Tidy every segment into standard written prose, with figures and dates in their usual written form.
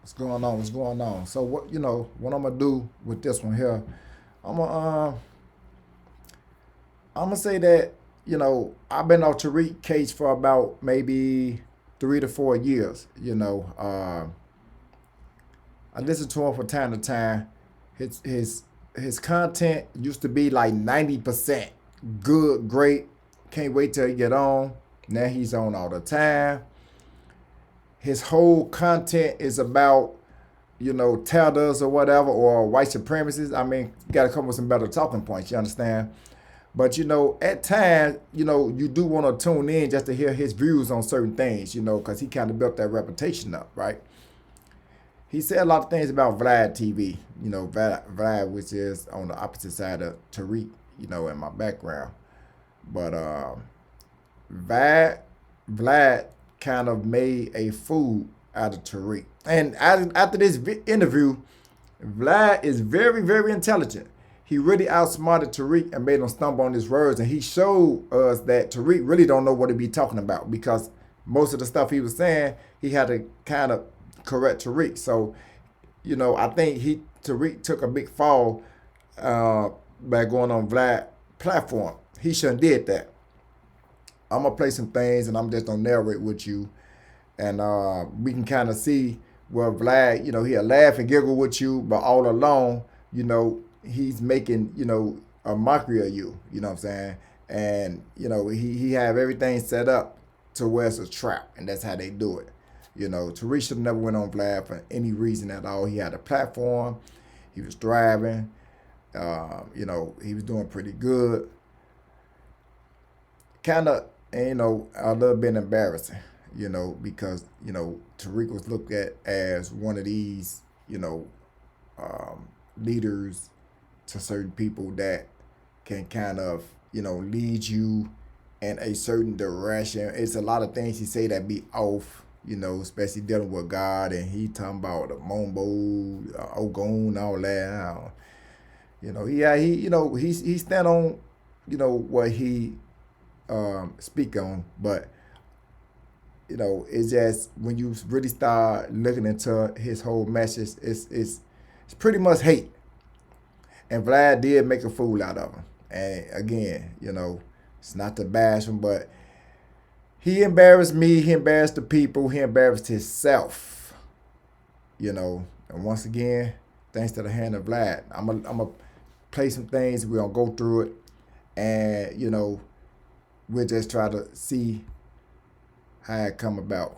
What's going on? What's going on? So what I'm gonna do with this one here, I'm gonna I'm gonna say that I've been on Tariq case for about maybe 3 to 4 years. I listen to him from time to time. His content used to be like 90% good, great. Can't wait till he get on. Now he's on all the time. His whole content is about tethers or whatever, or white supremacists. I mean, you got to come with some better talking points. You understand? But at times, you do want to tune in just to hear his views on certain things. Because he kind of built that reputation up, right? He said a lot of things about VLADTV. Vlad, which is on the opposite side of Tariq. In my background, but Vlad kind of made a fool out of Tariq. And after this interview, Vlad is very, very intelligent. He really outsmarted Tariq and made him stumble on his words. And he showed us that Tariq really don't know what he be talking about, because most of the stuff he was saying, he had to kind of correct Tariq. So, I think Tariq took a big fall by going on Vlad platform. He shouldn't did that. I'm gonna play some things and I'm just gonna narrate with you, and we can kind of see where Vlad, he'll laugh and giggle with you, but all along, he's making, a mockery of you. You know what I'm saying? And he have everything set up to where it's a trap, and that's how they do it. Tariq should never went on Vlad for any reason at all. He had a platform. He was thriving. He was doing pretty good. Kind of, a little bit embarrassing, because, Tariq was looked at as one of these, leaders to certain people that can kind of, lead you in a certain direction. It's a lot of things he say that be off, especially dealing with God, and he talking about the Mombo, Ogun, all that. He stand on, what he speak on, but it's just when you really start looking into his whole message, it's pretty much hate. And Vlad did make a fool out of him. And again, it's not to bash him, but he embarrassed me, he embarrassed the people, he embarrassed himself. And once again, thanks to the hand of Vlad, I'm gonna play some things, we're gonna go through it, and we'll just try to see how it come about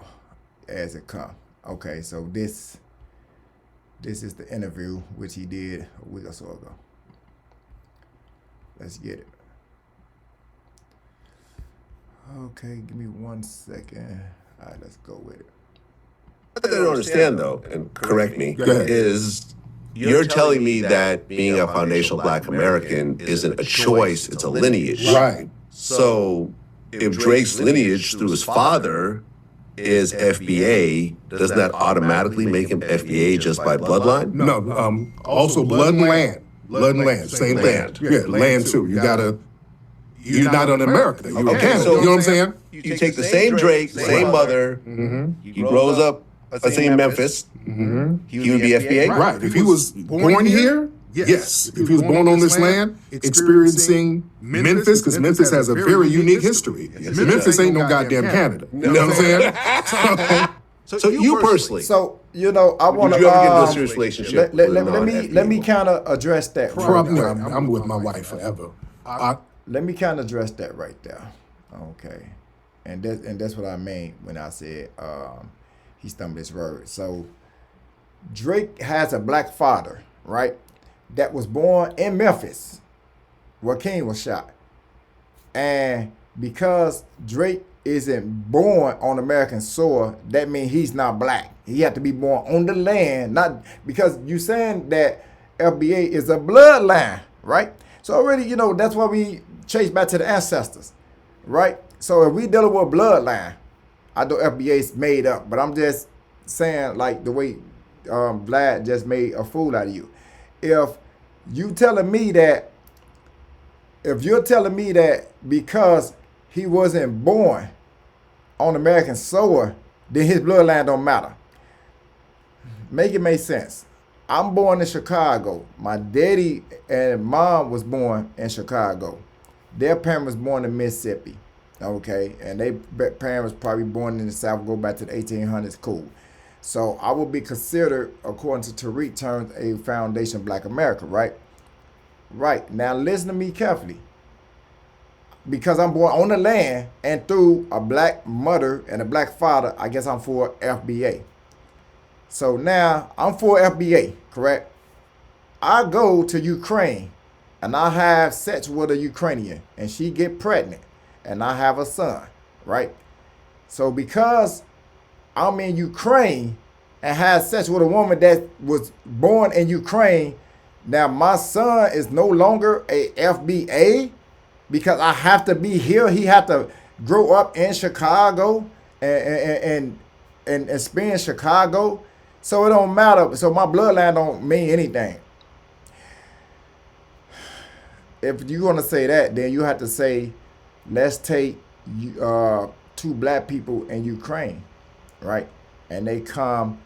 as it come. Okay, so this is the interview which he did a week or so ago. Let's get it. Okay, give me 1 second. All right, let's go with it. What I don't understand, though, and correct me, is you're telling me that being a foundational Black American isn't a choice, it's a lineage. Right. So if Drake's lineage through his father is FBA, doesn't that automatically make him FBA just by bloodline? No, also blood and land. Blood and land, same thing. Yeah, land too. You're not an American. You're a Canada. So you know what I'm saying? You take the same Drake, same mother, he grows up, let's say in Memphis, he would be FBA? Right. If he was born here, yes. If he was born on this land, experiencing Memphis, because Memphis has a very unique history. Memphis ain't no goddamn Canada. You know what I'm saying? So you personally, So I want would to. you ever get into a serious relationship? Let me kind of address that. Probably. I'm with my wife forever. Let me kind of address that right there. Okay, and that's what I mean when I said he stumbled his word. So Drake has a black father, right? That was born in Memphis, where King was shot. And because Drake isn't born on American soil, that means he's not black. He had to be born on the land, not because you saying that FBA is a bloodline, right? So already, that's why we chase back to the ancestors, right? So if we dealing with bloodline, I know FBA's made up, but I'm just saying like the way Vlad just made a fool out of you. If you're telling me that because he wasn't born on American soil, then his bloodline don't matter. Make it make sense. I'm born in Chicago. My daddy and mom was born in Chicago. Their parents was born in Mississippi. Okay, and they parents probably born in the South, go back to the 1800s. Cool. So I would be considered, according to Tariq terms, a foundation Black America, right? Right. Now listen to me carefully. Because I'm born on the land and through a Black mother and a Black father, I guess I'm for FBA. So now I'm for FBA, correct? I go to Ukraine and I have sex with a Ukrainian and she get pregnant and I have a son, right? So because I'm in Ukraine and had sex with a woman that was born in Ukraine, now my son is no longer a FBA because I have to be here. He have to grow up in Chicago and experience Chicago. So it don't matter. So my bloodline don't mean anything. If you're gonna say that, then you have to say, let's take two Black people in Ukraine, right? And they come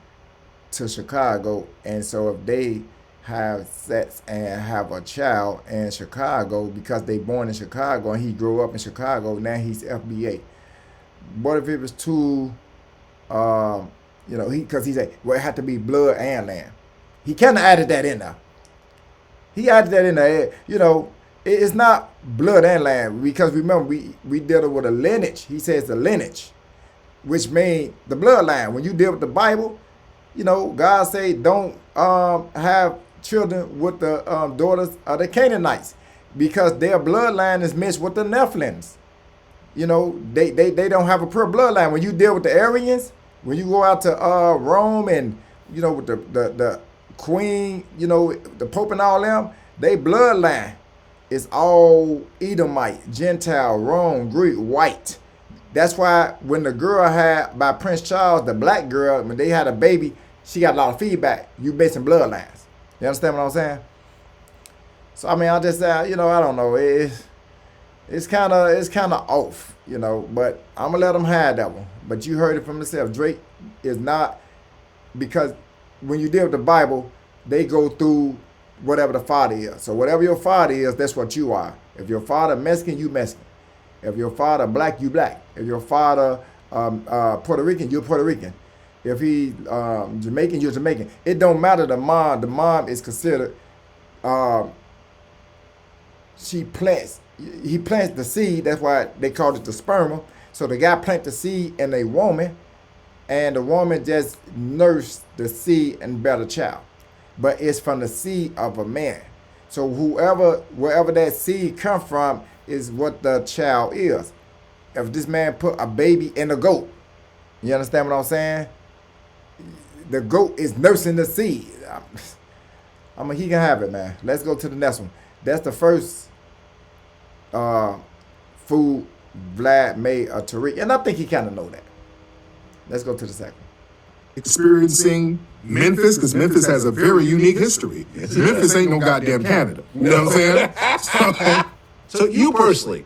to Chicago, and so if they have sex and have a child in Chicago because they born in Chicago and he grew up in Chicago, now he's FBA. What if it was two? Because he said, well, it had to be blood and land. He kind of added that in there. He added that in there. It's not blood and land because remember, we deal with a lineage. He says the lineage, which means the bloodline. When you deal with the Bible, God say don't have children with the daughters of the Canaanites because their bloodline is mixed with the Nephilims. They don't have a pure bloodline. When you deal with the Aryans, when you go out to Rome and with the queen, the Pope and all them, they bloodline is all Edomite, Gentile, Rome, Greek, white. That's why when the girl had by Prince Charles, the Black girl, when they had a baby, she got a lot of feedback. You basing bloodlines. You understand what I'm saying? So I just say, I don't know. It's kind of off, but I'm gonna let them have that one. But you heard it from yourself. Drake is not, because when you deal with the Bible, they go through whatever the father is. So whatever your father is, that's what you are. If your father Mexican, you Mexican. If your father Black, you Black. If your father Puerto Rican, you're Puerto Rican. If he Jamaican, you're Jamaican. It don't matter the mom. The mom is considered, he plants the seed. That's why they called it the sperma. So the guy plant the seed in a woman, and the woman just nursed the seed and bear the child. But it's from the seed of a man. So wherever that seed come from is what the child is. If this man put a baby in a goat, you understand what I'm saying? The goat is nursing the seed. He can have it, man. Let's go to the next one. That's the first food Vlad made a Tariq, and I think he kind of know that. Let's go to the second. Experiencing Memphis, because Memphis has a very unique history. Memphis ain't no goddamn Canada. You know what I'm saying? So you personally,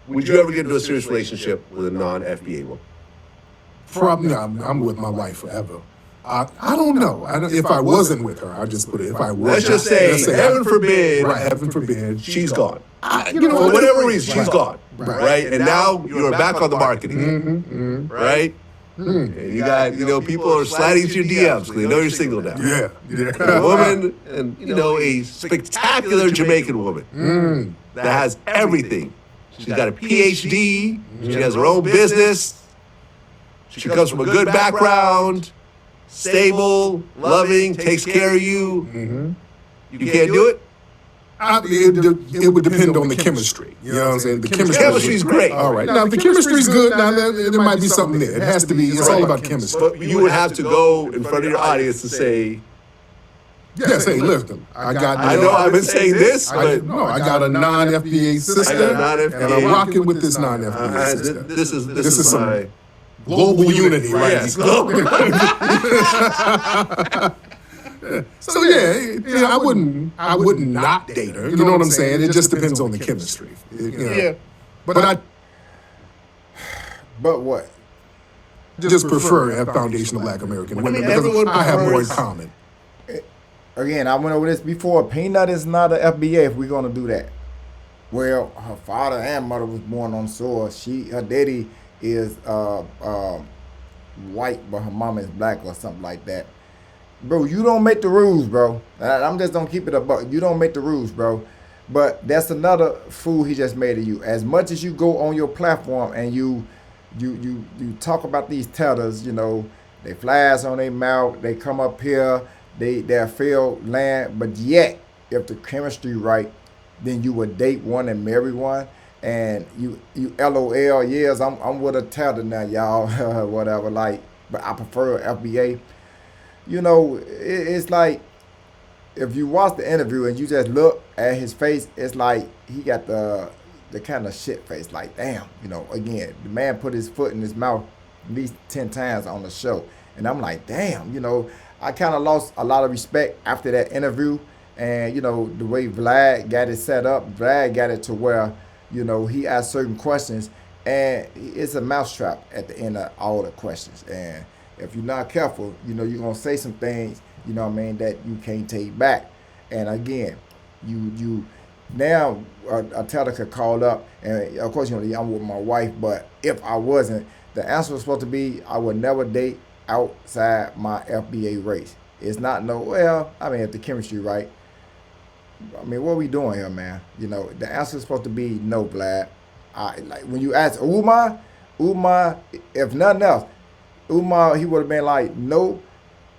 would you ever get into a serious relationship with a non-FBA woman? Probably not. I'm with my wife forever. I don't know. If I wasn't with her, I'll just put it. If I was, let's just say heaven forbid, right, heaven forbid, she's gone. For whatever reason, she's gone. Right? And now you're back on the market again. Right? And you got, people are sliding into your DMs because they know you're single now. Yeah. A woman, and a spectacular Jamaican woman that has everything. She's got a PhD. She has her own business. She comes from a good background, stable, loving, takes care of you. You can't do it? It would depend on the chemistry. You know what I'm saying? The chemistry's great. All right. Now, if the chemistry's good, now there might be something there. It has to be. It's all about chemistry. But you would have to go in front of your audience and say, yes, hey, listen, I know I've been saying this, but I got a non-FBA sister, and I'm rocking with this non-FBA sister. This is some global unity, right? Yes. So yeah, I wouldn't not date her. You know what I'm saying? It just depends on the chemistry. Yeah. But what? just prefer a foundational Black American women because everyone I have more in prefers- common. Again, I went over this before. Peanut is not an FBA if we're gonna do that. Well, her father and mother was born on soil. Her daddy is white, but her mama is black or something like that. Bro, you don't make the rules, bro. I'm just gonna keep it a buck. You don't make the rules, bro. But that's another fool he just made of you. As much as you go on your platform and you talk about these tellers, you know, they flies on their mouth, they come up here, they're failed land, but yet if the chemistry right, then you would date one and marry one, and you LOL, yes, I'm with a teller now, y'all, whatever, like, but I prefer FBA. You know, it's like, if you watch the interview and you just look at his face, it's like he got the kind of shit face, like, damn, you know, again, the man put his foot in his mouth at least 10 times on the show. And I'm like, damn, you know, I kind of lost a lot of respect after that interview. And, you know, the way Vlad got it set up, Vlad got it to where, you know, he asked certain questions and it's a mousetrap at the end of all the questions. And if you're not careful, you know, you're going to say some things, you know what I mean, that you can't take back. And again, you now a teller could call up, and of course, you know, I'm with my wife, but if I wasn't, the answer was supposed to be, I would never date outside my FBA race. It's not no, well, I mean, if the chemistry right, I mean, what are we doing here, man? You know, the answer is supposed to be no, Vlad. Like when you ask Umar, if nothing else, Umar, he would have been like, no,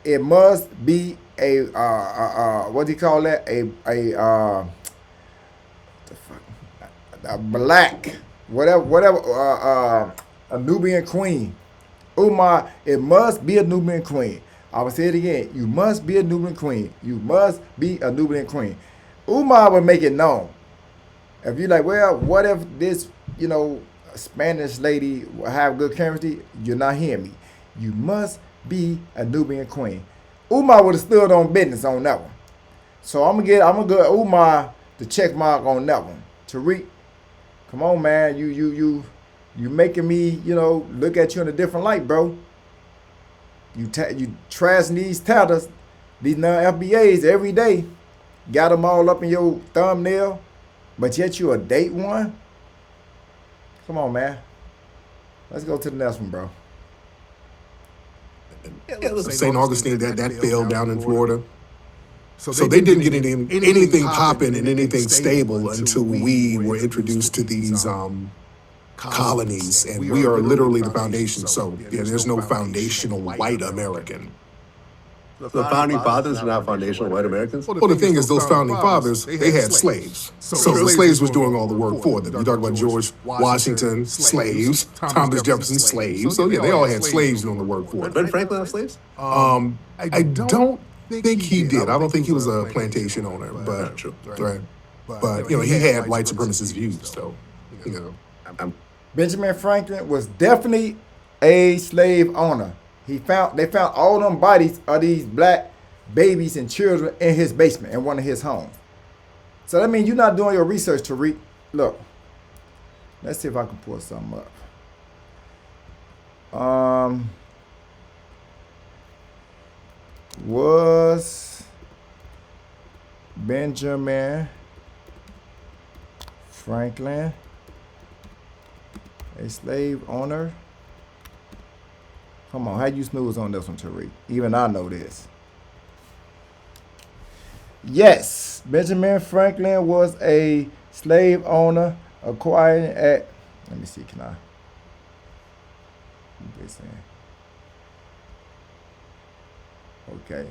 it must be a what do you call that? A black, whatever, a Nubian queen. Umar, it must be a Nubian queen. I will say it again. You must be a Nubian queen. You must be a Nubian queen. Umar would make it known. If you're like, well, what if this, you know, Spanish lady will have good chemistry? You're not hearing me. You must be a Nubian queen. Umar would have stood on business on that one. So I'm gonna get Umar the check mark on that one. Tariq, come on, man. You making me, you know, look at you in a different light, bro. You trashing these tatters, these non-FBAs every day. Got them all up in your thumbnail, but yet you a date one? Come on, man. Let's go to the next one, bro. St. Augustine, that failed down in Florida. So they didn't get anything popping and anything stable until we were introduced to these colonies, and we are literally the foundation. So yeah, there's no foundational white American. The founding fathers are not foundational white Americans? Well, the thing is, those founding fathers, they had slaves. So the slaves was doing all the work for them. You talk about George Washington, slaves. Thomas Jefferson, slaves. So yeah, they all had slaves doing the work for them. Ben Franklin have slaves? I don't think he did. I don't think he was a plantation owner, but True. right. But you know, he had white supremacist views, so you know. Benjamin Franklin was definitely a slave owner. They found all them bodies of these black babies and children in his basement in one of his homes. So that means you're not doing your research, Tariq. Look, let's see if I can pull something up. Was Benjamin Franklin a slave owner? Come on, how you snooze on this one, Tariq? Even I know this. Yes, Benjamin Franklin was a slave owner, acquiring at, let me see, can I? Okay.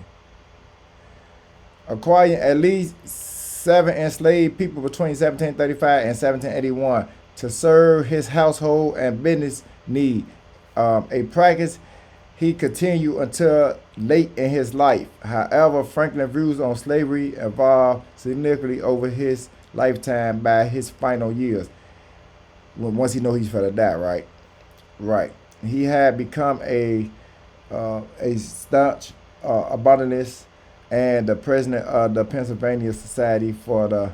Acquiring at least 7 enslaved people between 1735 and 1781 to serve his household and business need. A practice he continued until late in his life. However, Franklin's views on slavery evolved significantly over his lifetime by his final years. Once he know he's gonna die, right? Right. He had become a staunch abolitionist and the president of the Pennsylvania Society for the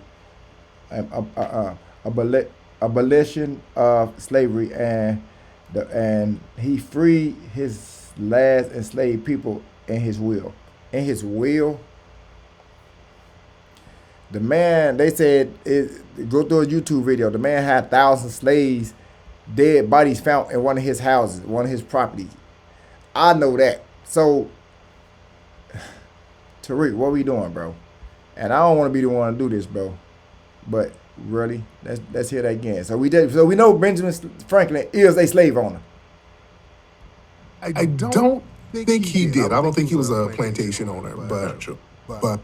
abolition of slavery and And he freed his last enslaved people in his will. In his will, the man, they said, go through a YouTube video. The man had 1,000 slaves, dead bodies found in one of his houses, one of his properties. I know that. So, Tariq, what we doing, bro? And I don't want to be the one to do this, bro. But really, let's hear that again. So we know Benjamin Franklin is a slave owner. I don't think he did. I don't think he was a plantation owner, but right.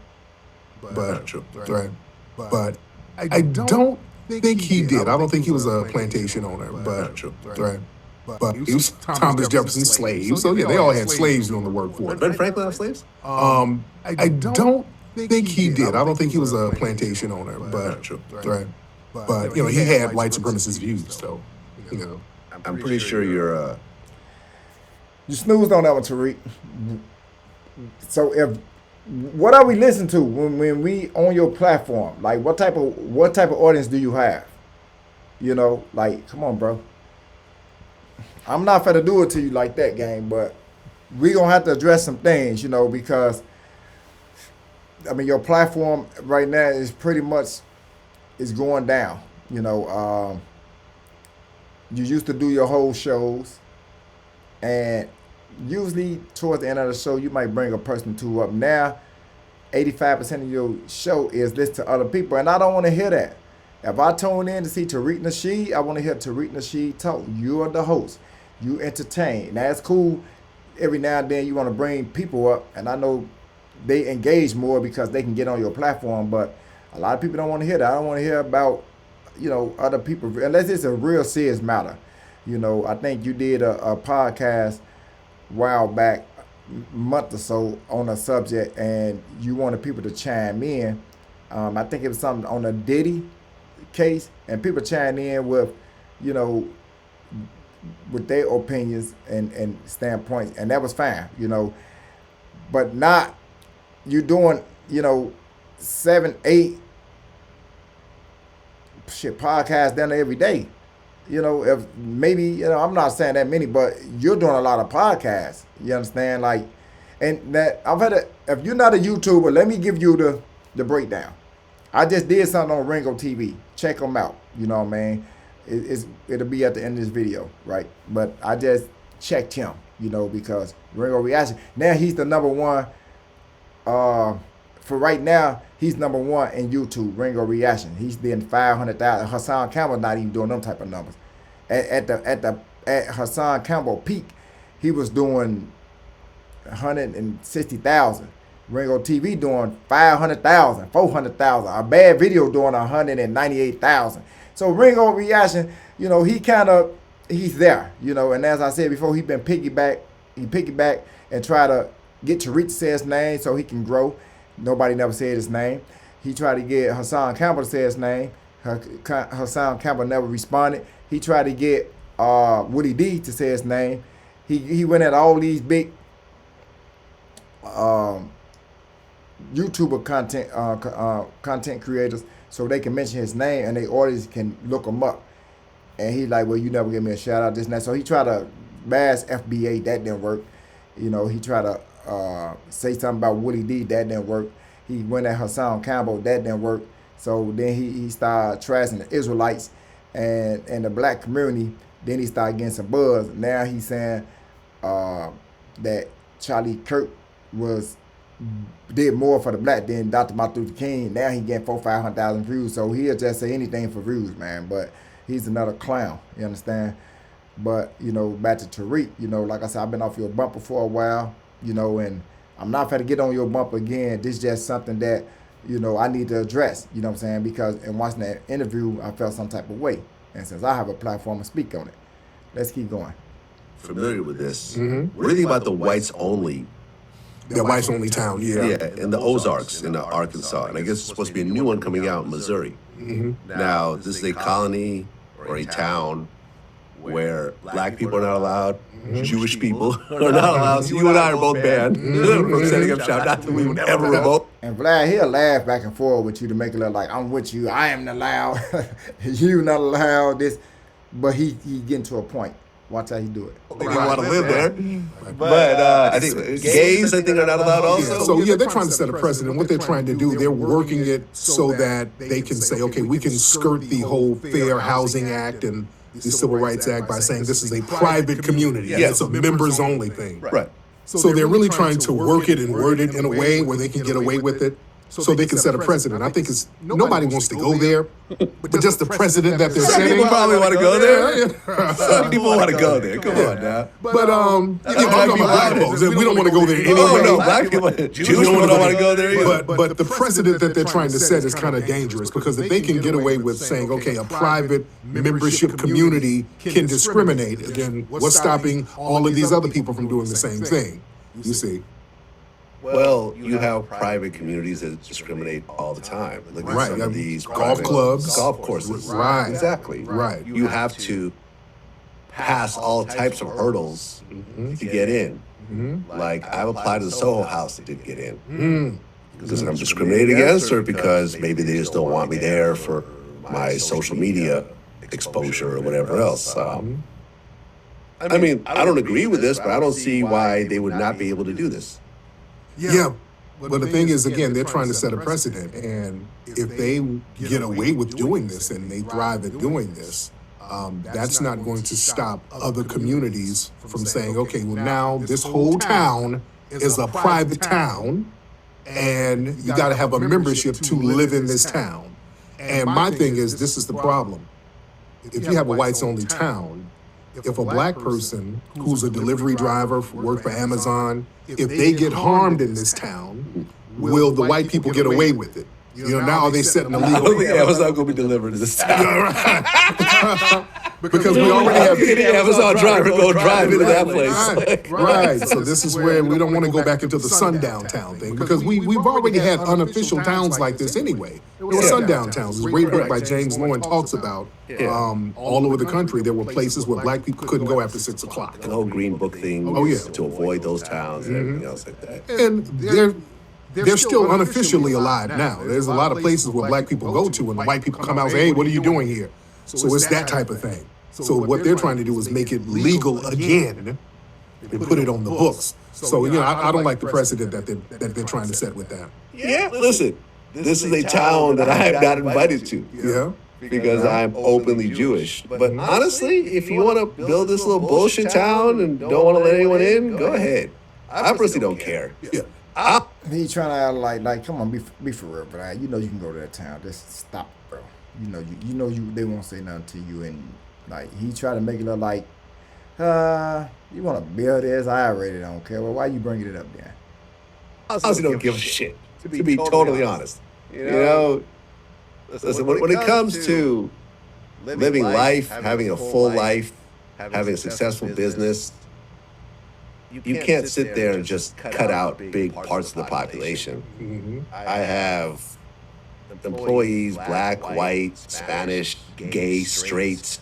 But I don't think he did. I don't think he was a plantation owner, but right. But he was Thomas Jefferson's slave. So yeah, they all had slaves doing the work for them. Ben Franklin have slaves? I don't think he did. I don't think he was a plantation owner, but right. But he had white supremacist views, so I'm pretty sure you're You snoozed on that one, Tariq. So what are we listening to when we on your platform? Like what type of audience do you have? Like, come on, bro. I'm not finna do it to you like that, gang, but we gonna have to address some things, because your platform right now is pretty much going down. You used to do your whole shows, and usually towards the end of the show, you might bring a person or two up. Now, 85% of your show is listen to other people, and I don't want to hear that. If I tune in to see Tariqnasheed, I want to hear Tariqnasheed talk. You are the host. You entertain. Now, it's cool. Every now and then you want to bring people up, and I know they engage more because they can get on your platform, but a lot of people don't want to hear that. I don't want to hear about, other people, unless it's a real serious matter. I think you did a podcast a while back, month or so, on a subject, and you wanted people to chime in. I think it was something on a Diddy case, and people chimed in with, with their opinions and standpoints, and that was fine, but not you doing, 7, 8 podcasts down there every day. If maybe, I'm not saying that many, but you're doing a lot of podcasts. You understand? Like, and that if you're not a YouTuber, let me give you the breakdown. I just did something on Ringo TV. Check them out. You know what I mean? It'll be at the end of this video, right? But I just checked him, because Ringo Reaction. Now he's the number one. For right now, he's number one in YouTube, Ringo Reaction. He's doing 500,000. Hassancampbell not even doing them type of numbers. At Hassancampbell peak, he was doing 160,000. Ringo TV doing 500,000, 400,000. A bad video doing 198,000. So Ringo Reaction, he's there, And as I said before, he been piggyback and try to get Tariq to say his name so he can grow. Nobody never said his name. He tried to get Hassancampbell to say his name. Hassancampbell never responded. He tried to get Woody D to say his name. He went at all these big YouTuber content creators so they can mention his name and their audience can look him up. And he's like, well, you never give me a shout out, this and that. So he tried to bash FBA, that didn't work. He tried to say something about Woody D, that didn't work. He went at Hassancampbell, that didn't work. So then he started trashing the Israelites and the black community. Then he started getting some buzz. Now he's saying that Charlie Kirk did more for the black than Dr. Martin Luther King. Now he getting 400,000-500,000 views. So he'll just say anything for views, man. But he's another clown, you understand? But, back to Tariq, like I said, I've been off your bumper for a while, and I'm not going to get on your bumper again. This is just something that, I need to address, you know what I'm saying? Because in watching that interview, I felt some type of way. And since I have a platform to speak on it, let's keep going. Familiar with this. Mm-hmm. What do you think about the whites only? The whites only town, yeah. Yeah, in the Ozarks, in Arkansas. And I guess it's supposed to be a new one coming out in Missouri. Mm-hmm. Now, this is a colony or a town where black people are not allowed, Jewish people are not allowed. So you and I are both banned from setting up shop. Not that we would ever revoke. And Vlad, he'll laugh back and forth with you to make it look like I'm with you. I am not allowed. You not allowed this. But he getting to a point. Watch how he do it. They want to live there. But I think gays, I think, are not allowed also. So they're trying to set a precedent. What they're trying to do, they're working it so that they can say, okay, we can skirt the whole Fair Housing Act and the Civil Rights Act by saying this is a private community. Yeah, it's a members only thing. Right. So they're really trying to work it and word it in a way where they can get away with it. So they can set a precedent. I think it's nobody wants to go there, but just the precedent that they're Some setting. people probably want to go there. Some people want to go there. Come on now. But I'm talking about black folks. We don't want to go there anyway. Oh no, black people, Jewish people don't want to go there either. But the precedent that they're trying to set is kind of dangerous because if they can get away with saying, okay, a private membership community can discriminate, then what's stopping all of these other people from doing the same thing? You see. Well, you have private communities that discriminate all the time. Look at some of these golf clubs, golf courses. Right. Exactly. Right. You have to pass all types of hurdles to get in. Like, I've applied to the Soho House that didn't get in. Because I'm discriminated against, or because maybe they just don't want me there for my social media exposure or whatever else. I mean, I don't agree with this, but I don't see why they would not be able to do this. Yeah, but the thing is, again, they're trying to set a precedent, and if they get away with doing this and they thrive at doing this, that's not going to stop other communities from saying, okay, well, now this whole town is a private town, and you got to have a membership to live in this town. And my thing is, this is the problem. If you have a whites-only town, if a black person who's a delivery driver, work for Amazon, if they get harmed in this town, will the white people get away with it? You know, now are they setting a legal? I don't think Amazon going to be delivered to this town. Because we already have Any Amazon driver go drive into that place. Right. So this is where we don't want to go back into the sundown town thing because we've already had unofficial towns like this anyway. There were sundown towns. This great book by James Lowen talks about all over the country there were places where black people couldn't go after 6 o'clock. The whole Green Book thing to avoid those towns and everything else like that. And they're still unofficially alive now. There's a lot of places where black people go to and white people come out and say, hey, what are you doing here? So it's that type of thing. So what they're trying to do is make it legal again and put it on the books. So, I don't like the precedent that they're trying to set with that. Yeah, listen, this is a town that I am not invited to. Yeah. Because I'm openly Jewish. But honestly, if you want to build this little bullshit town and don't want to let anyone in, go ahead. I personally don't care. Yeah. He trying to act like, come on, be for real, bro. You know you can go to that town. Just stop, bro. You know they won't say nothing to you, and like he tried to make it look like, you want to build this? I already don't care. Well, why you bringing it up then? I honestly don't give a shit. To be totally honest, you know. Listen, when it comes to living life, having a full life, having a successful business, you can't sit there and just cut out big parts of the population. I have employees, black, white, Spanish, gay, straight,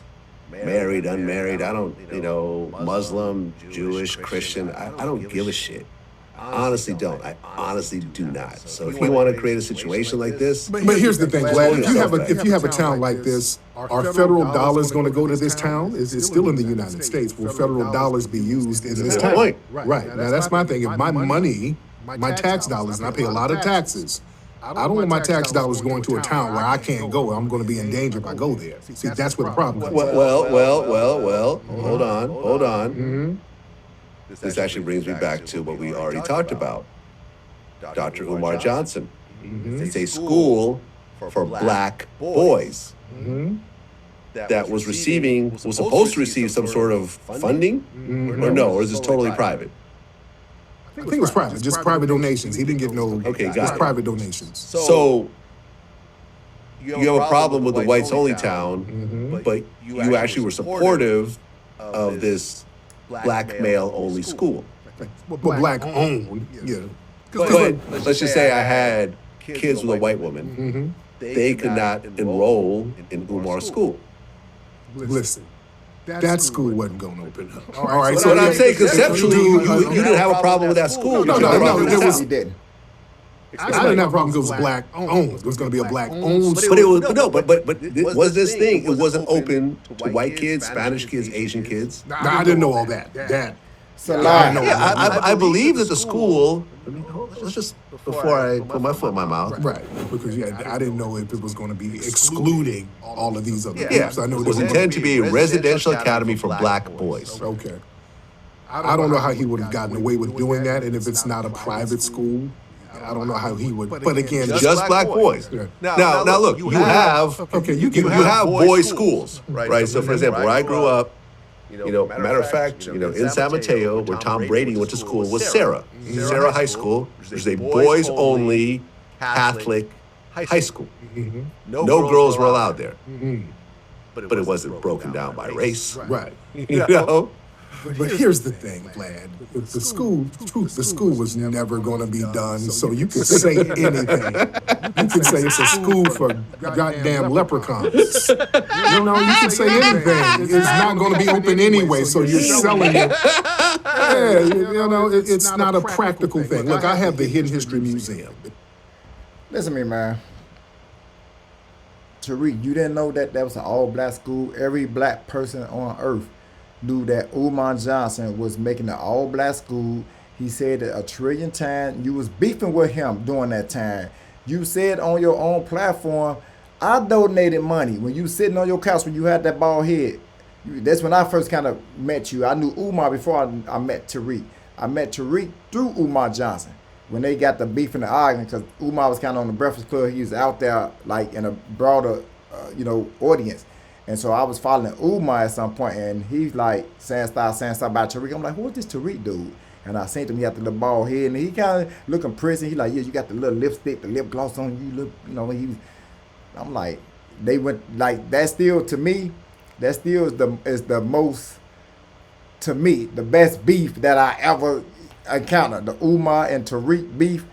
married, unmarried. I don't, Muslim, Jewish, Christian. I don't give a shit. I honestly don't. I honestly do not. So if you want to create a situation like this, but here's the thing, Vlad. If you have a town like this, are federal dollars going to go to this town? It's still in the United States. Will federal dollars be used in this town? Right. Now that's my thing. If my money, my tax dollars, and I pay a lot of taxes, I don't want my tax dollars going to a town where I can't go. I'm going to be in danger if I go there. See, that's where the problem is. Well. Hold on. This actually brings me back to what we already talked about. Dr. Umar Johnson. It's a school for black boys that was supposed to receive some sort of funding, or is this totally private? I think it was private, just private donations. He didn't get no. Okay, got just it. Private donations. So you have a problem with the whites-only town, but you actually were supportive of this black male-only school. But black-owned, yeah. But let's just say I had kids with a white woman. They could not enroll in Umar's school. Listen, that school wasn't going to open up. All right, so what I'm saying, conceptually, you didn't have a problem with that school. No, He there was, was. he didn't. I didn't have a problem because it was black owned. It was going to be a black owned But it was but it was this thing. It wasn't open to white kids, Spanish kids, Asian kids. Nah, I didn't know all that. It's a lie. Yeah, I believe that the school. Let's just before I put my foot in my mouth. Right, because I didn't know if it was going to be excluding all of these other Yeah, groups. I know it was intended to be a residential academy for black boys. Okay. I don't know how he would have gotten away with doing that, and if it's not a private school, I don't know how he would. But again, Just black boys. Yeah. Now look, you have boys' schools, right? So for example, where I grew up, matter of fact, in San Mateo, where Tom Brady went to school, was Sarah High School, which is a boys-only Catholic high school. No girls were allowed there, but it wasn't broken down by race, right. you know. But here's the thing, Vlad. The school was never going to be done, so you can say anything. You can say it's a school for goddamn leprechauns. You can say anything. It's not going to be open anyway, so you're selling it. Yeah, it's not a practical thing. Look, I have the Hidden History Museum. Listen to me, man. Tariq, you didn't know that was an all-black school? Every black person on earth knew that Umar Johnson was making an all-black school. He said it 1 trillion times. You was beefing with him during that time. You said on your own platform, I donated money. When you sitting on your couch, when you had that bald head, that's when I first kind of met you. I knew Umar before I met Tariq. I met Tariq through Umar Johnson when they got the beef and the argument, because Umar was kind of on the Breakfast Club. He was out there like in a broader, audience. And so I was following Umar at some point, and he's like saying stuff about Tariq. I'm like, who is this Tariq dude? And I seen him, he had the little bald head, and he kind of looking prissy. He like, yeah, you got the little lipstick, the lip gloss on you. Look, I'm like, they went like that. Still to me, that still is the most, to me, the best beef that I ever encountered. The Umar and Tariq beef,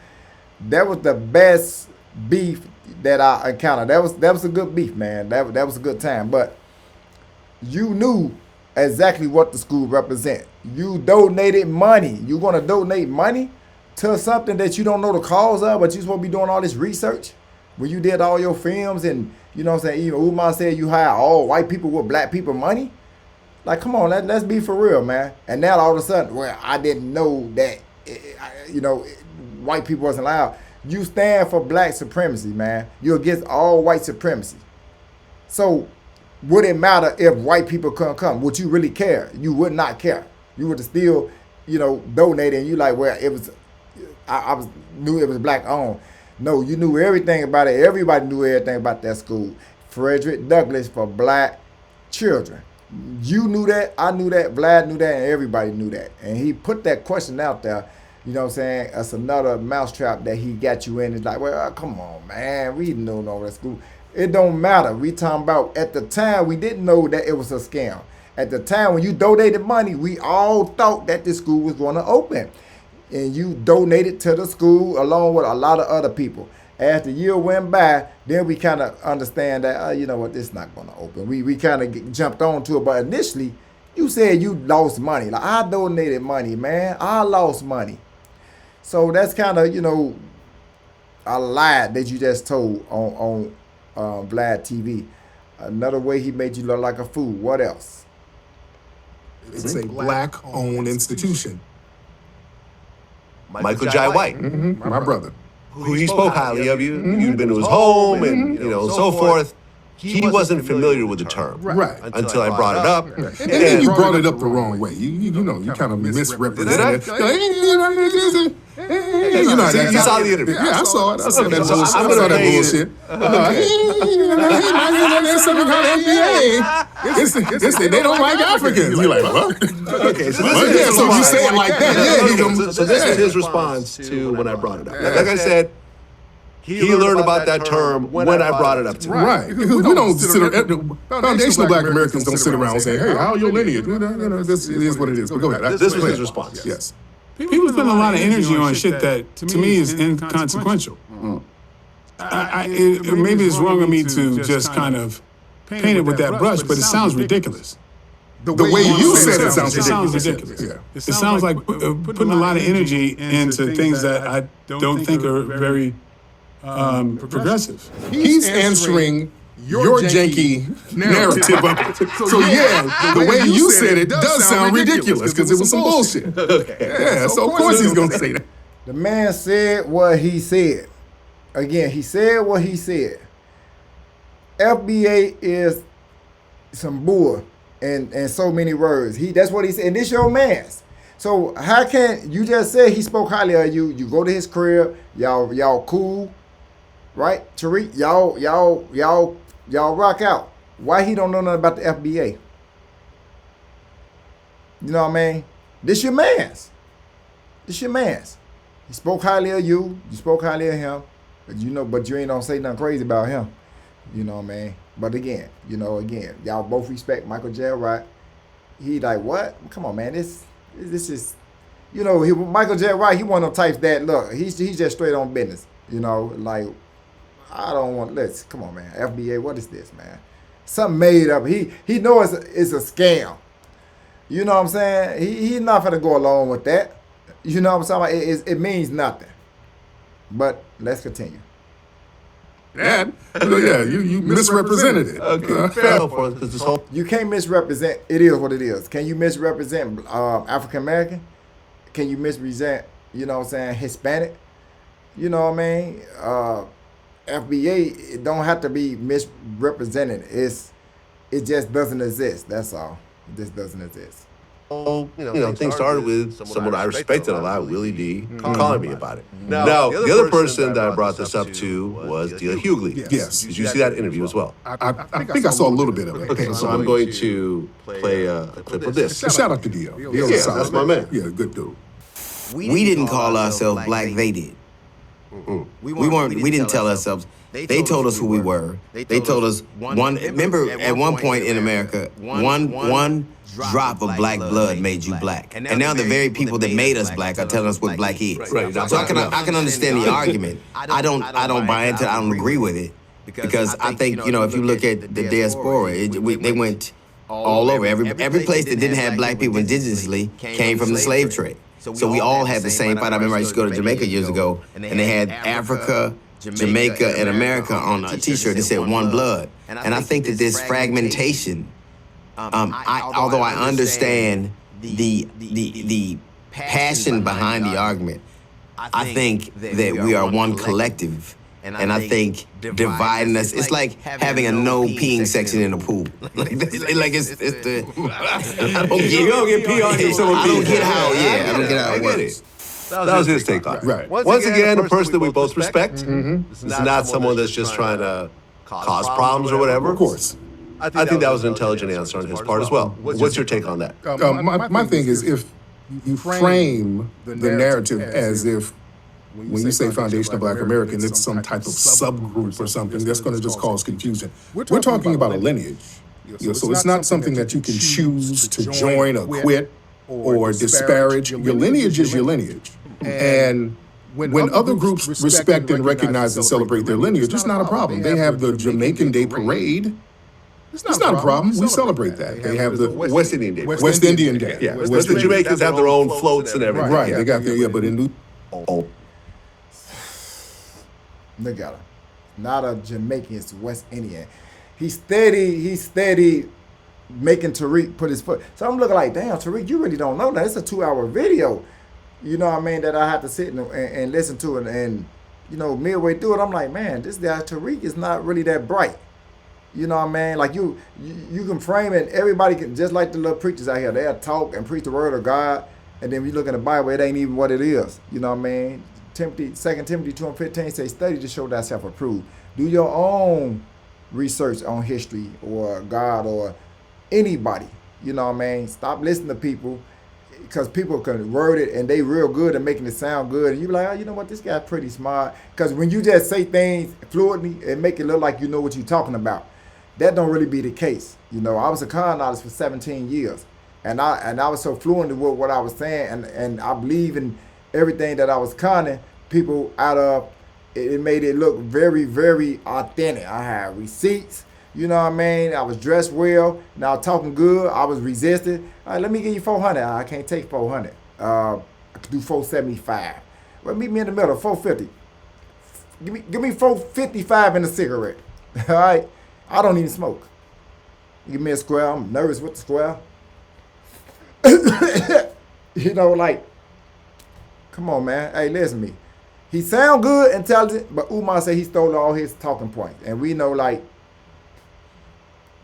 that was the best beef that I encountered. That was a good beef, man. That was a good time. But you knew exactly what the school represent. You donated money. You gonna donate money to something that you don't know the cause of, but you supposed to be doing all this research when you did all your films, and even Umar said you hire all white people with black people money. Like, come on, let's be for real, man. And now all of a sudden, well, I didn't know that white people wasn't allowed. You stand for black supremacy, man. You're against all white supremacy. So would it matter if white people couldn't come? Would you really care? You would not care. You would still, donate, and you like, well, it was, I knew it was black owned. No, you knew everything about it. Everybody knew everything about that school. Frederick Douglass for black children. You knew that, I knew that, Vlad knew that, and everybody knew that. And he put that question out there. You know what I'm saying? That's another mousetrap that he got you in. It's like, well, come on, man. We know no that school. It don't matter. We talking about at the time we didn't know that it was a scam. At the time when you donated money, we all thought that the school was going to open. And you donated to the school along with a lot of other people. As the year went by, then we kind of understand that, you know what, this is not going to open. We kind of jumped onto it. But initially, you said you lost money. Like, I donated money, man. I lost money. So that's kind of, a lie that you just told on VLADTV. Another way he made you look like a fool. What else? It's a black-owned institution. Michael Jai White, My brother. who he spoke highly of you. You'd been to his home and so forth. He wasn't familiar with the term until I brought it up. And then you brought it up the wrong way. You kind of misrepresented it. You saw the interview. Yeah, I saw it. I saw that bullshit. I saw that bullshit. They don't like Africans. You're like, what? Okay, so you say it like that. So this was his response to when I brought it up. Like I said, he learned about that term when I brought it up to him. Right. Because we don't sit around, foundational black Americans don't sit around and say, hey, how are your lineage? This is what it is. But go ahead. This was his response. Yes. People spend a lot of energy on shit that, to me, is inconsequential. Maybe it's wrong of me to just kind of paint it with that brush, but it sounds ridiculous. The way you said it sounds sounds ridiculous. Yeah. It sounds like putting a lot of energy into things that I don't think are very progressive. He's answering your janky narrative of it. So yeah, the way you said it does sound ridiculous because it was some bullshit. Okay. Yeah, so of course he's gonna say that. The man said what he said. Again, he said what he said. FBA is some bull and so many words. That's what he said. And this your man's. So how can you just say he spoke highly of you? You go to his crib, y'all cool, right? Tariq, y'all rock out. Why he don't know nothing about the FBA? You know what I mean? This your man's. This your man's. He spoke highly of you. You spoke highly of him. But you ain't don't say nothing crazy about him. You know what I mean? But again, y'all both respect Michael J. Wright. He like, what? Come on, man. This is, Michael J. Wright, he one of them types that, look, he's just straight on business. Like, I don't want, come on, man. FBA, what is this, man? Something made up. He knows it's a scam. You know what I'm saying? He's not going to go along with that. You know what I'm saying? It means nothing. But let's continue. Dad, you misrepresented it. Okay, fair enough. Because this whole You can't misrepresent. It is what it is. Can you misrepresent African American? Can you misrepresent, Hispanic? You know what I mean? FBA, it don't have to be misrepresented. It just doesn't exist. That's all. It just doesn't exist. things started with someone I respected a lot, Willie D, calling me about it. Now, the other person that I brought this up to was Delia Hughley. Yes. Did you see that interview as well? I think I saw a little bit of it. Okay, so I'm going to play a clip of this. Shout out to Dio. Yeah, that's my man. Yeah, good dude. We didn't call ourselves black, they did. We didn't tell ourselves. They told us who we were. They told us remember at one point in America, one drop of black blood made you black. And now the very people that made us black are telling us what black is. Right. So I can understand the argument. I don't buy into it. I don't agree with it. Because I think, if you look at the diaspora, they went all over. Every place that didn't have black people indigenously came from the slave trade. So we all had the same fight. I remember I used to go to Jamaica years ago, and they had Africa, Jamaica, and America on a T-shirt that said "One Blood." And I think that this fragmentation, although I understand the passion behind the argument, I think that we are one collective. And I think dividing us, it's like having a no peeing section in a pool. It's the, I don't get, You don't get pee on you, someone I don't pees. get how, I don't get how I it get works. it. That was his take on it. Right. Once again, a person that we both respect. This is not someone that's just trying to cause problems or whatever. Of course. I think that was an intelligent answer on his part as well. What's your take on that? My thing is, if you frame the narrative as if when you say Foundation of Black American, it's some type of subgroup or something, that's going to just cause confusion. We're talking about a lineage. So it's not something that you can choose to join or quit or disparage. Your lineage is your lineage. And when other groups respect and recognize and celebrate their lineage, it's not a problem. They have the Jamaican Day Parade. It's not a problem. We celebrate that. They have the West Indian Day. West Indian Day. Yeah, but the Jamaicans have their own floats and everything. Right, they got their, but in New... Look at him. Not a Jamaican, it's West Indian. He's steady making Tariq put his foot. So I'm looking like, damn, Tariq, you really don't know that. It's a 2-hour video. You know what I mean? That I have to sit and listen to it. And, midway through it, I'm like, man, this guy Tariq is not really that bright. You know what I mean? Like you can frame it. Everybody can, just like the little preachers out here, they'll talk and preach the word of God. And then when you look in the Bible, it ain't even what it is. You know what I mean? 2 Timothy 2:15 says, study to show thyself approved. Do your own research on history or God or anybody. You know what I mean? Stop listening to people, because people can word it and they real good at making it sound good. And you be like, oh, you know what? This guy's pretty smart. Because when you just say things fluently, it make it look like you know what you're talking about. That don't really be the case. I was a con artist for 17 years. And I was so fluent with what I was saying, and I believe in everything that I was conning people out of. It made it look very, very authentic. I had receipts. You know what I mean? I was dressed well. Now talking good. I was resisted. All right, let me give you 400. I can't take 400. I could do 475. Well, meet me in the middle, 450. Give me 455 in a cigarette. All right? I don't even smoke. Give me a square. I'm nervous with the square. You know, like, come on, man. Hey, listen to me. He sound good, intelligent, but Umar said he stole all his talking points. And we know, like,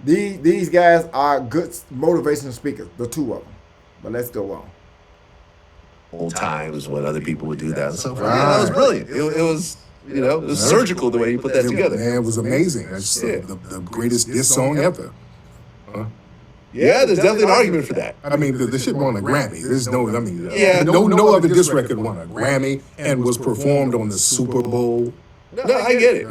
these guys are good motivational speakers, the two of them. But let's go on. Old times when other people would do that and so forth. Yeah, that was brilliant. It was, you know, it was surgical the way he put that together. Man, it was amazing. That's the greatest diss song ever. Yeah, there's definitely an argument for that. I mean, the shit won a Grammy. There's no, I mean, no other diss record won a Grammy and was performed on the Super Bowl. No, I get it.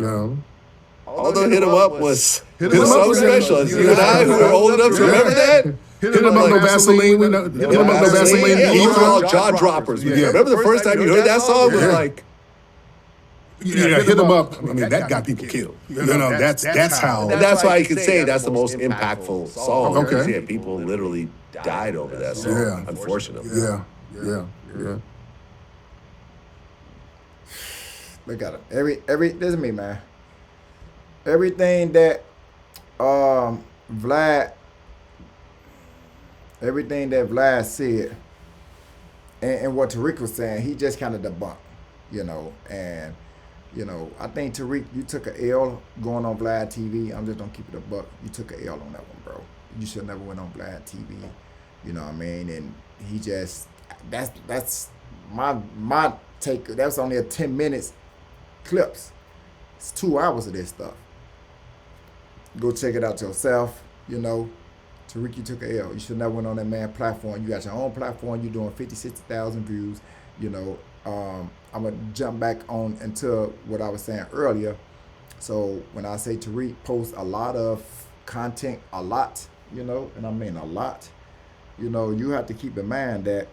Although Hit 'Em Up was so special. You and I, who are old enough to remember that. Hit 'Em Up, no Vaseline. Hit 'Em Up, no Vaseline. Those were all jaw droppers. Remember the first time you heard that song? It was like, Hit 'Em Up. I mean, that got people killed. You know, that's how. and that's why you could say that's the most impactful song. Okay. Yeah, people literally died over that song, Yeah. unfortunately. Yeah. Look at it. This is me, man. Everything that Vlad said and what Tariq was saying, he just kind of debunked, you know. And, you know, I think Tariq, you took an L going on VLADTV. I'm just gonna keep it a buck. You took an L on that one, bro. You should never went on VLADTV. You know what I mean? And he just that's my take. That's only a 10 minutes clips. It's 2 hours of this stuff. Go check it out yourself. You know, Tariq, you took a L. You should never went on that man platform. You got your own platform. You're doing 50, 60,000 views. You know, I'm going to jump back on into what I was saying earlier. So when I say Tariq posts a lot of content, a lot, you know, and I mean a lot, you know, you have to keep in mind that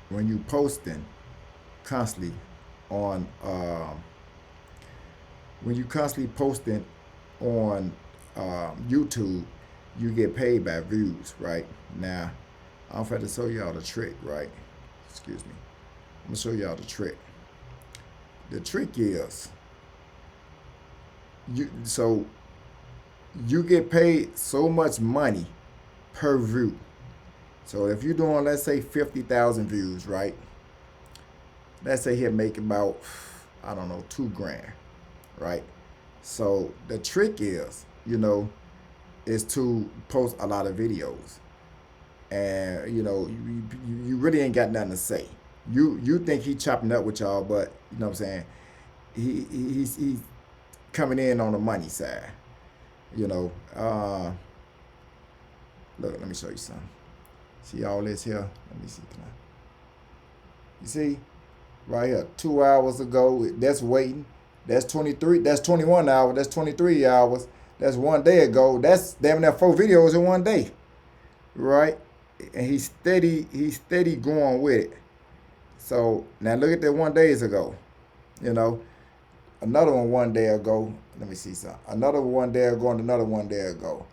when you posting constantly on, YouTube, you get paid by views, right? Now, I'm going to show y'all the trick, right? Excuse me. I'm going to show y'all the trick. The trick is, you get paid so much money per view. So if you're doing, let's say, 50,000 views, right? Let's say he'll make about, I don't know, $2,000, right? So the trick is, you know, is to post a lot of videos. And, you know, you really ain't got nothing to say. You think he chopping up with y'all, but, you know what I'm saying, he's coming in on the money side. You know, look, let me show you something. See all this here? Let me see. You see? Right here, 2 hours ago, that's waiting. That's 23, that's 21 hours, that's 23 hours. That's 1 day ago. That's damn near 4 videos in 1 day. Right? And he's steady going with it. So now look at that 1 day ago. You know, another one 1 day ago. Let me see something. Another 1 day ago and another 1 day ago.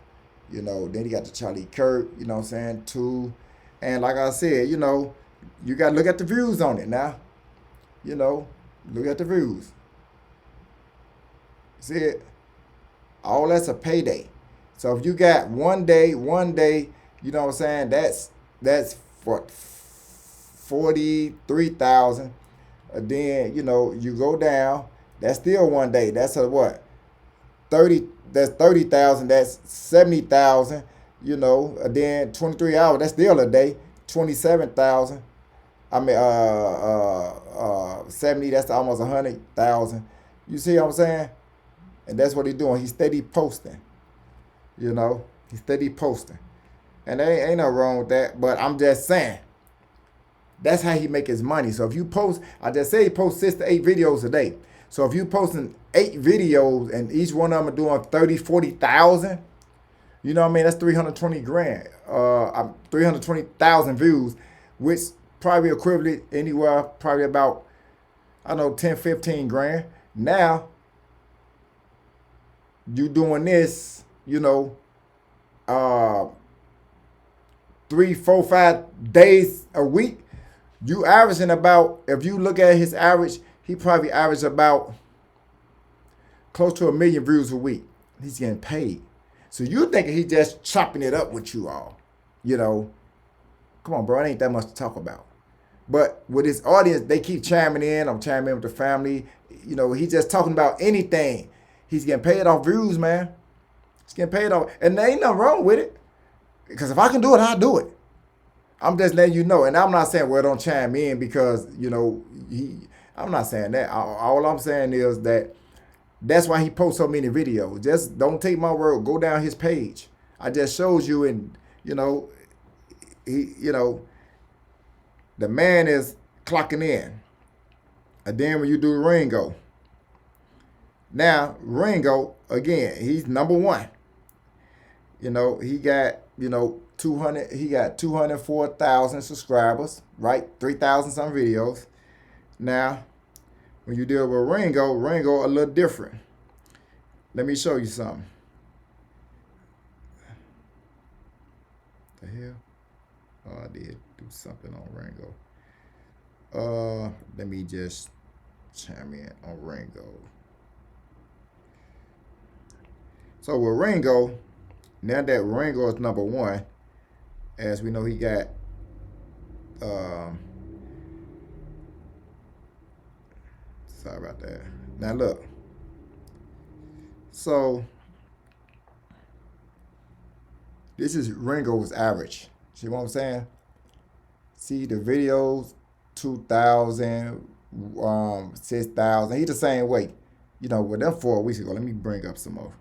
You know, then he got the Charlie Kirk, you know what I'm saying, 2. And like I said, you know, you got to look at the views on it now. You know, look at the views. See it? All that's a payday. So if you got 1 day, you know what I'm saying, that's for 43,000. Then, you know, you go down, that's still 1 day. That's a what? 30, that's 30,000, that's 70,000, you know. Then 23 hours, that's still a day. 27,000. I mean 70, that's almost 100,000. You see what I'm saying? And that's what he's doing. He's steady posting. You know, he's steady posting. And there ain't no wrong with that. But I'm just saying, that's how he make his money. So if you post, I just say he posts 6 to 8 videos a day. So if you posting 8 videos and each one of them are doing 30, 40,000, you know what I mean? That's 320 grand. 320,000 views, which probably equivalent anywhere, probably about, I don't know, 10, 15 grand. Now, you doing this, 3, 4, 5 days a week, you averaging about, if you look at his average, he probably averaged about close to 1 million views a week. He's getting paid. So you thinking he's just chopping it up with you all. Come on, bro, it ain't that much to talk about. But with his audience, they keep chiming in. I'm chiming in with the family. He's just talking about anything. He's getting paid off views, man. He's getting paid off. And there ain't nothing wrong with it. Because if I can do it, I'll do it. I'm just letting you know. And I'm not saying, well, don't chime in because, I'm not saying that. All I'm saying is that's why he posts so many videos. Just don't take my word. Go down his page. I just showed you, and, the man is clocking in. And then when you do Ringo. Now, Ringo, again, he's number one. He got, 200, he got 204,000 subscribers, right? 3,000 some videos. Now, when you deal with Ringo a little different. Let me show you something. The hell? Oh, I did do something on Ringo. Let me just chime in on Ringo. So with Ringo, now that Ringo is number one, as we know, he got sorry about that. Now look. So this is Ringo's average. See what I'm saying? See the videos, 2,000, 6,000. He the same way. With them 4 weeks ago. Let me bring up some more.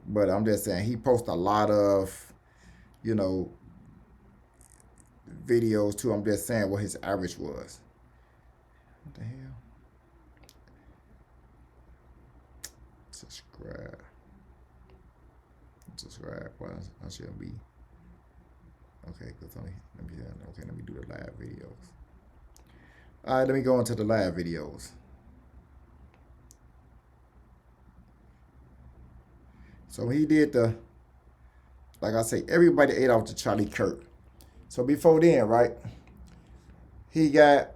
But I'm just saying he posts a lot of, videos too. I'm just saying what his average was. What the hell? Subscribe. Why I should be. Okay, let me do the live videos. All right, let me go into the live videos. So he did like I say, everybody ate off the Charlie Kirk. So before then, right, he got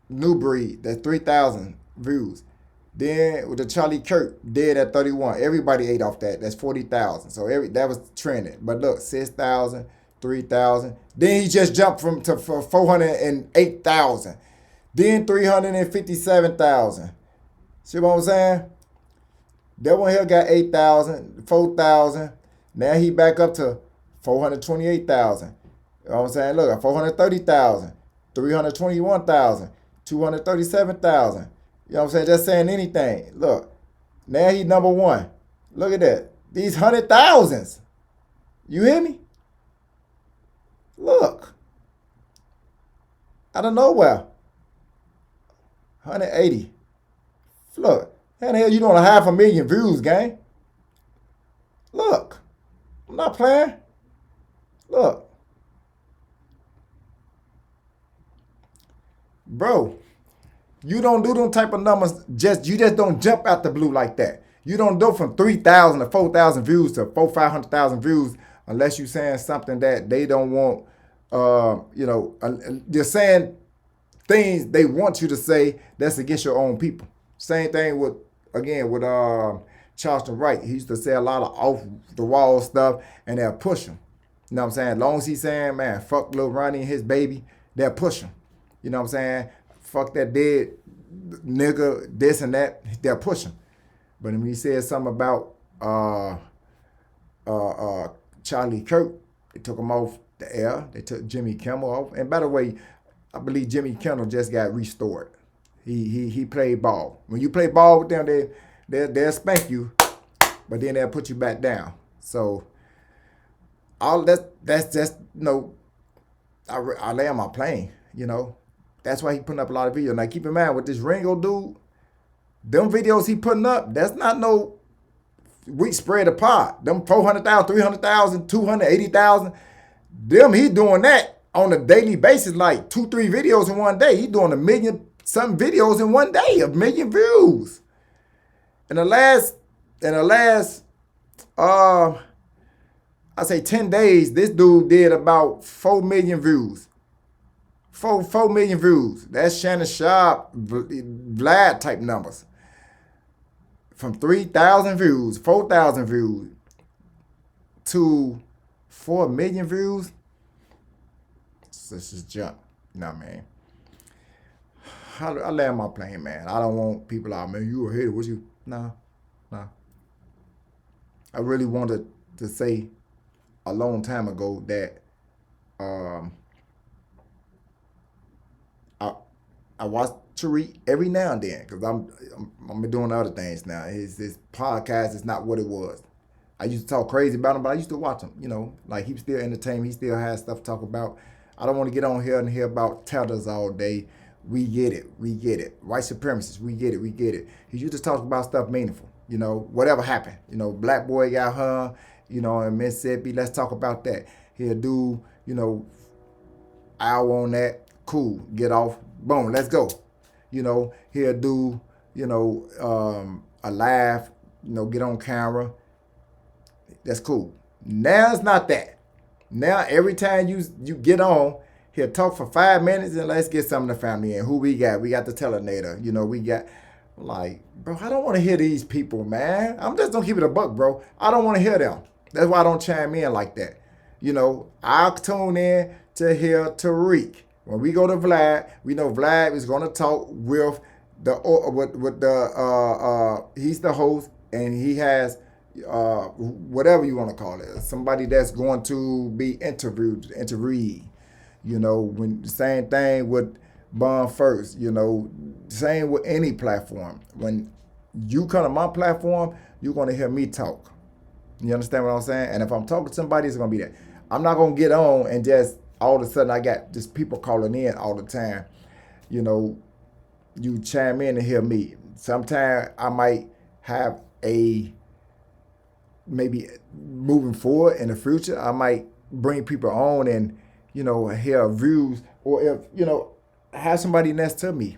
New Breed, that's 3,000 views. Then with the Charlie Kirk, dead at 31. Everybody ate off that. That's 40,000. So that was trending. But look, 6,000, 3,000. Then he just jumped to 408,000. Then 357,000. See what I'm saying? That one here got 8,000, 4,000. Now he back up to 428,000. You know what I'm saying? Look, 430,000, 321,000, 237,000. You know what I'm saying? Just saying anything. Look, now he's number one. Look at that. These 100,000s. You hear me? Look. Out of nowhere. 180. Look. How the hell you doing 500,000 views, gang? Look. I'm not playing. Look. Bro. You don't do them type of numbers, you just don't jump out the blue like that. You don't go from 3,000 to 4,000 views to 500,000 views unless you're saying something that they don't want, you're saying things they want you to say that's against your own people. Same thing with Charleston Wright. He used to say a lot of off-the-wall stuff, and they'll push him. You know what I'm saying? As long as he's saying, man, fuck Lil Ronnie and his baby, they'll push him. You know what I'm saying? Fuck that dead nigga, this and that, they'll push him. But when he said something about Charlie Kirk, they took him off the air. They took Jimmy Kimmel off. And by the way, I believe Jimmy Kimmel just got restored. He played ball. When you play ball with them, they'll spank you, but then they'll put you back down. So all that's just I lay on my plane, That's why he putting up a lot of videos. Now keep in mind with this Ringo dude, them videos he putting up, that's not no week spread apart. Them 400,000, 300,000, 280,000, them he doing that on a daily basis, like 2-3 videos in one day. He doing 1 million some videos in one day, 1 million views. In the last in the last, I say 10 days, this dude did about 4 million views. 4 million views. That's Shannon Sharp, Vlad type numbers. From 3,000 views, 4,000 views, to 4 million views. This is jump. You know what I mean? I land my plane, man. I don't want people out, man, you a hater. What you? No. I really wanted to say a long time ago that I watch Tariq every now and then because I'm doing other things now. His podcast is not what it was. I used to talk crazy about him, but I used to watch him. You know, like he still entertained me. He still has stuff to talk about. I don't want to get on here and hear about tethers all day. We get it. White supremacists, we get it. He used to talk about stuff meaningful. You know, whatever happened. You know, black boy got hung. You know, in Mississippi. Let's talk about that. He'll do, you know, hour on that. Cool. Get off. Boom. Let's go. You know, he'll do, you know, a laugh. You know, get on camera. That's cool. Now it's not that. Now every time you get on, he'll talk for 5 minutes and let's get some of the family in. Who we got? We got the Telenator. You know, we got, like, bro, I don't want to hear these people, man. I'm just gonna keep it a buck, bro. I don't want to hear them. That's why I don't chime in like that. You know, I'll tune in to hear Tariq. When we go to Vlad, we know Vlad is gonna talk with he's the host and he has whatever you want to call it, somebody that's going to be interviewee. You know, when same thing with Bond First. You know, same with any platform. When you come to my platform, you're going to hear me talk. You understand what I'm saying? And if I'm talking to somebody, it's going to be that. I'm not going to get on and just all of a sudden I got just people calling in all the time. You know, you chime in and hear me. Sometimes I might have maybe moving forward in the future, I might bring people on and, you know, hear views, or if, you know, have somebody next to me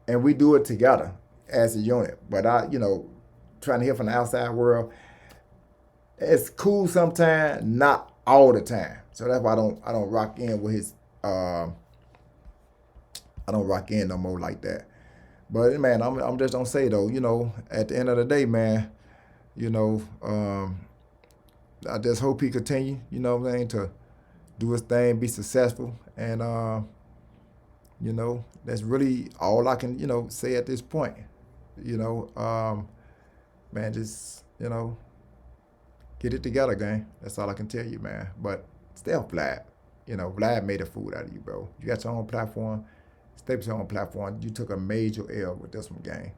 and we do it together as a unit. But I, you know, trying to hear from the outside world, it's cool sometimes, not all the time. So that's why I don't rock in with his, I don't rock in no more like that. But man, I'm just gonna say though, you know, at the end of the day, man, you know, I just hope he continue, you know what I'm saying, to do his thing, be successful. And, you know, that's really all I can, you know, say at this point. You know, man, just, you know, get it together, gang. That's all I can tell you, man. But stay off Vlad. You know, Vlad made a fool out of you, bro. You got your own platform. Stay with your own platform. You took a major L with this one, gang.